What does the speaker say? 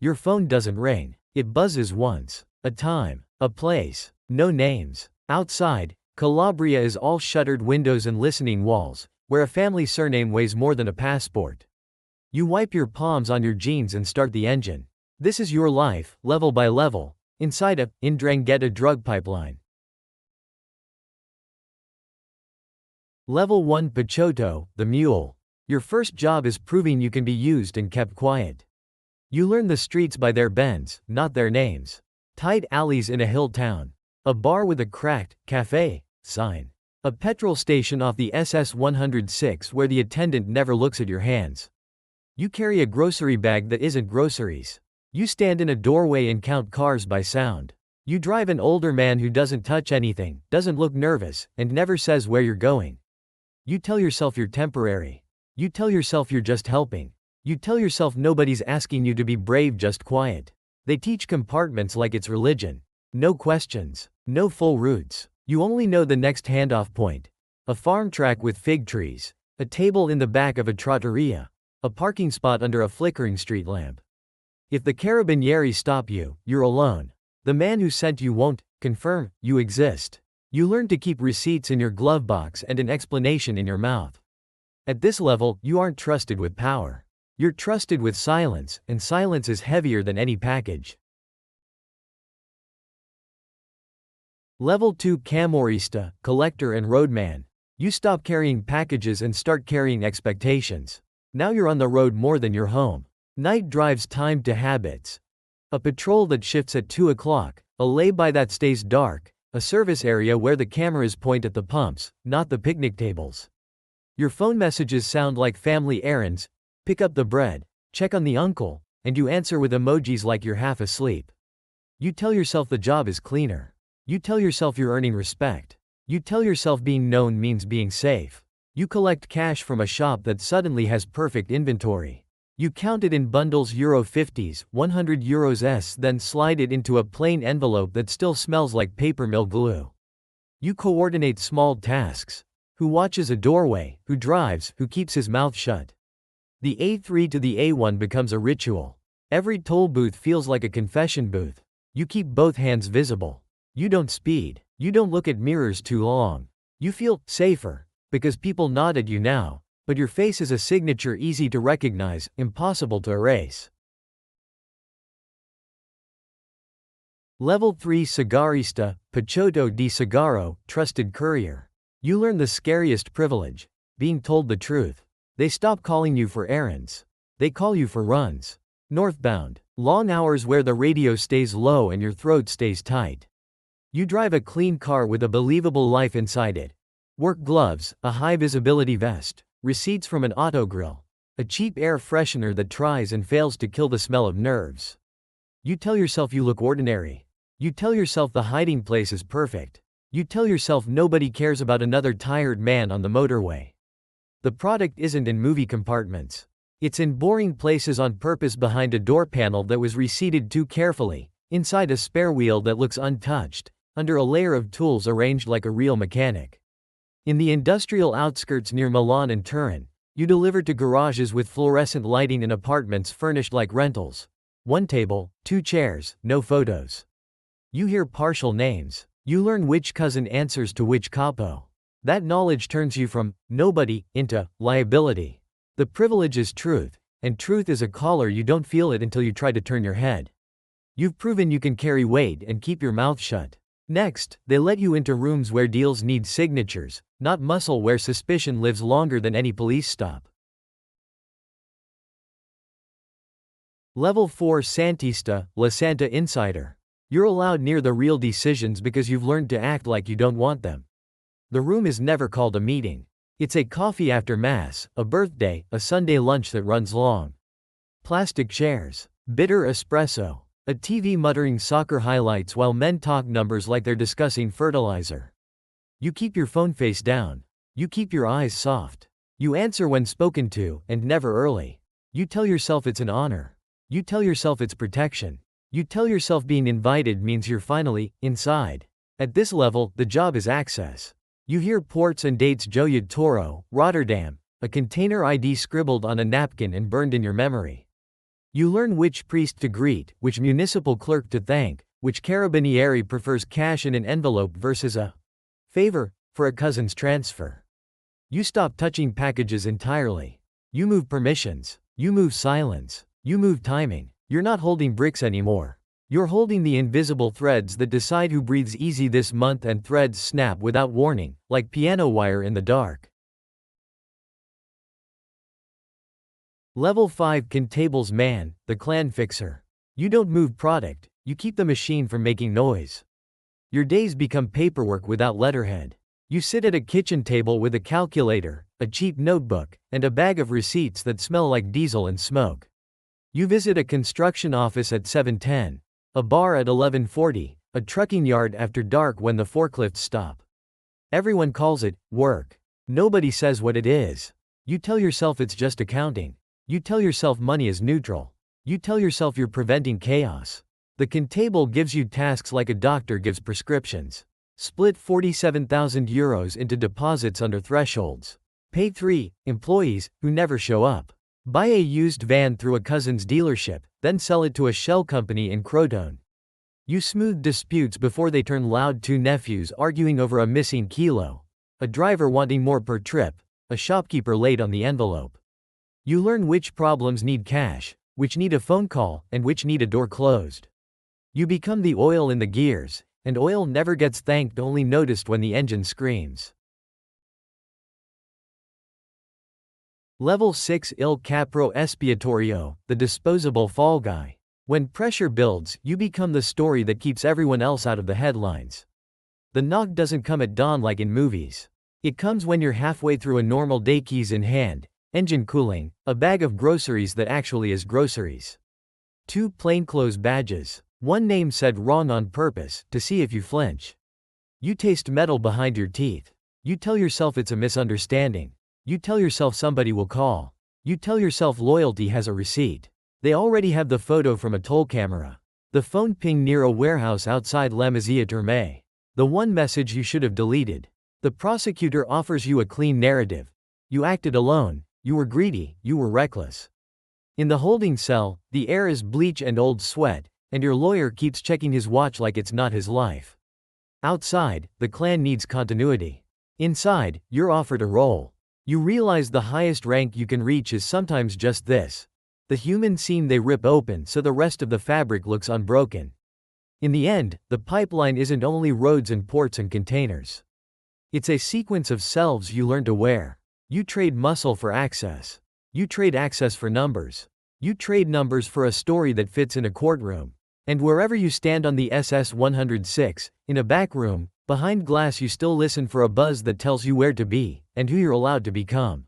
Your phone doesn't ring. It buzzes once. A time. A place. No names. Outside, Calabria is all shuttered windows and listening walls, where a family surname weighs more than a passport. You wipe your palms on your jeans and start the engine. This is your life, level by level, inside a Ndrangheta drug pipeline. Level 1 Picciotto, the mule. Your first job is proving you can be used and kept quiet. You learn the streets by their bends, not their names. Tight alleys in a hill town. A bar with a cracked "Café" sign. A petrol station off the SS 106 where the attendant never looks at your hands. You carry a grocery bag that isn't groceries. You stand in a doorway and count cars by sound. You drive an older man who doesn't touch anything, doesn't look nervous, and never says where you're going. You tell yourself you're temporary. You tell yourself you're just helping. You tell yourself nobody's asking you to be brave, just quiet. They teach compartments like it's religion. No questions. No full routes. You only know the next handoff point. A farm track with fig trees. A table in the back of a trattoria. A parking spot under a flickering street lamp. If the carabinieri stop you, you're alone. The man who sent you won't confirm you exist. You learn to keep receipts in your glove box and an explanation in your mouth. At this level, you aren't trusted with power. You're trusted with silence, and silence is heavier than any package. Level 2 Camorrista, collector and roadman. You stop carrying packages and start carrying expectations. Now you're on the road more than your home. Night drives timed to habits. A patrol that shifts at 2 o'clock, a lay-by that stays dark, a service area where the cameras point at the pumps, not the picnic tables. Your phone messages sound like family errands: pick up the bread, check on the uncle, and you answer with emojis like you're half asleep. You tell yourself the job is cleaner. You tell yourself you're earning respect. You tell yourself being known means being safe. You collect cash from a shop that suddenly has perfect inventory. You count it in bundles, Euro 50s, 100 euros, then slide it into a plain envelope that still smells like paper mill glue. You coordinate small tasks. Who watches a doorway, who drives, who keeps his mouth shut. The A3 to the A1 becomes a ritual. Every toll booth feels like a confession booth. You keep both hands visible. You don't speed. You don't look at mirrors too long. You feel safer, because people nod at you now, but your face is a signature easy to recognize, impossible to erase. Level 3 Sgarrista, picciotto di sgarro, trusted courier. You learn the scariest privilege: being told the truth. They stop calling you for errands. They call you for runs. Northbound, long hours where the radio stays low and your throat stays tight. You drive a clean car with a believable life inside it. Work gloves, a high-visibility vest, receipts from an auto grill, a cheap air freshener that tries and fails to kill the smell of nerves. You tell yourself you look ordinary. You tell yourself the hiding place is perfect. You tell yourself nobody cares about another tired man on the motorway. The product isn't in movie compartments. It's in boring places on purpose, behind a door panel that was reseated too carefully, inside a spare wheel that looks untouched, under a layer of tools arranged like a real mechanic. In the industrial outskirts near Milan and Turin, you deliver to garages with fluorescent lighting and apartments furnished like rentals. 1 table, 2 chairs, no photos. You hear partial names. You learn which cousin answers to which capo. That knowledge turns you from nobody into liability. The privilege is truth, and truth is a collar. You don't feel it until you try to turn your head. You've proven you can carry weight and keep your mouth shut. Next, they let you into rooms where deals need signatures, not muscle, where suspicion lives longer than any police stop. Level 4 Santista, La Santa Insider. You're allowed near the real decisions because you've learned to act like you don't want them. The room is never called a meeting. It's a coffee after mass, a birthday, a Sunday lunch that runs long. Plastic chairs, bitter espresso, a TV muttering soccer highlights while men talk numbers like they're discussing fertilizer. You keep your phone face down. You keep your eyes soft. You answer when spoken to, and never early. You tell yourself it's an honor. You tell yourself it's protection. You tell yourself being invited means you're finally inside. At this level, the job is access. You hear ports and dates: Gioia Toro, Rotterdam, a container ID scribbled on a napkin and burned in your memory. You learn which priest to greet, which municipal clerk to thank, which carabinieri prefers cash in an envelope versus a favor for a cousin's transfer. You stop touching packages entirely. You move permissions. You move silence. You move timing. You're not holding bricks anymore. You're holding the invisible threads that decide who breathes easy this month, and threads snap without warning, like piano wire in the dark. Level 5 Contables Man, the clan fixer. You don't move product, you keep the machine from making noise. Your days become paperwork without letterhead. You sit at a kitchen table with a calculator, a cheap notebook, and a bag of receipts that smell like diesel and smoke. You visit a construction office at 7:10, a bar at 11:40, a trucking yard after dark when the forklifts stop. Everyone calls it work. Nobody says what it is. You tell yourself it's just accounting. You tell yourself money is neutral. You tell yourself you're preventing chaos. The contable gives you tasks like a doctor gives prescriptions. Split €47,000 into deposits under thresholds. Pay 3 employees who never show up. Buy a used van through a cousin's dealership, then sell it to a shell company in Crotone. You smooth disputes before they turn loud. 2 nephews arguing over a missing kilo. A driver wanting more per trip. A shopkeeper late on the envelope. You learn which problems need cash, which need a phone call, and which need a door closed. You become the oil in the gears, and oil never gets thanked, only noticed when the engine screams. Level 6 Il capro espiatorio, the disposable fall guy. When pressure builds, you become the story that keeps everyone else out of the headlines. The knock doesn't come at dawn like in movies. It comes when you're halfway through a normal day, keys in hand, engine cooling, a bag of groceries that actually is groceries. 2 plainclothes badges. One name said wrong on purpose, to see if you flinch. You taste metal behind your teeth. You tell yourself it's a misunderstanding. You tell yourself somebody will call. You tell yourself loyalty has a receipt. They already have the photo from a toll camera. The phone ping near a warehouse outside La Terme. The one message you should have deleted. The prosecutor offers you a clean narrative. You acted alone, you were greedy, you were reckless. In the holding cell, the air is bleach and old sweat, and your lawyer keeps checking his watch like it's not his life. Outside, the clan needs continuity. Inside, you're offered a role. You realize the highest rank you can reach is sometimes just this. The human seam they rip open so the rest of the fabric looks unbroken. In the end, the pipeline isn't only roads and ports and containers. It's a sequence of selves you learn to wear. You trade muscle for access. You trade access for numbers. You trade numbers for a story that fits in a courtroom. And wherever you stand on the SS 106, in a back room, behind glass, you still listen for a buzz that tells you where to be, and who you're allowed to become.